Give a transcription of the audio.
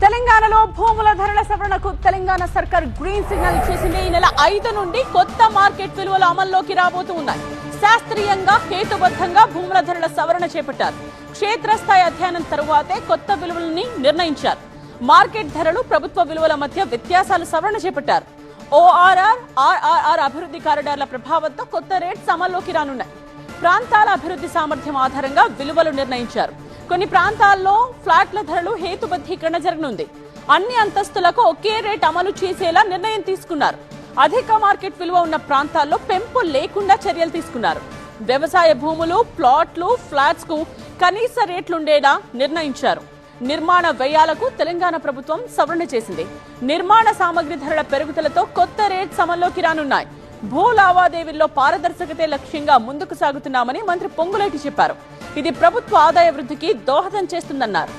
తెలంగాణలో భూముల ధరల సవరణకు తెలంగాణ సర్కార్ గ్రీన్ సిగ్నల్ ఇచ్చేసింది. ఈ నెల 5 నుండి కొత్త మార్కెట్ విలువలు అమల్లోకి రాబోతూ ఉన్నాయి. శాస్త్రీయంగా హేతుబద్ధంగా భూముల ధరల సవరణ చేపట్టారు. క్షేత్రస్థాయి అధ్యయనం తరువాతే కొత్త విలువలని నిర్ణయించారు. మార్కెట్ ధరలు ప్రభుత్వ విలువల మధ్య వ్యత్యాసాలు సవరణ చేపట్టారు. ఓఆర్ఆర్, ఆర్ఆర్ఆర్ అభివృద్ధి కారిడార్ల ప్రభావంతో కొత్త రేట్స్ అమల్లోకి రానున్నాయి. ప్రాంతాల అభివృద్ధి సామర్థ్యం ఆధారంగా విలువలు నిర్ణయించారు. కొన్ని ప్రాంతాల్లో ఫ్లాట్ల ధరలు హేతుబద్ధీకరణ జరగనుంది. అన్ని అంతస్తులకు ఒకే రేట్ అమలు చేసేలా నిర్ణయం తీసుకున్నారు. అధిక మార్కెట్ విలువ ఉన్న ప్రాంతాల్లో పెంపు లేకుండా చర్యలు తీసుకున్నారు. వ్యవసాయ భూములు, ప్లాట్లు, ఫ్లాట్స్ కు కనీస రేట్లుండేలా నిర్ణయించారు. నిర్మాణ వ్యయాలకు తెలంగాణ ప్రభుత్వం సవరణ చేసింది. నిర్మాణ సామగ్రి ధరల పెరుగుదలతో కొత్త రేట్స్ అమల్లోకి రానున్నాయి. భూ లావాదేవీల్లో పారదర్శకతే లక్ష్యంగా ముందుకు సాగుతున్నామని మంత్రి పొంగులేటి చెప్పారు. ఇది ప్రభుత్వ ఆదాయ వృద్ధికి దోహదం చేస్తుందన్నారు.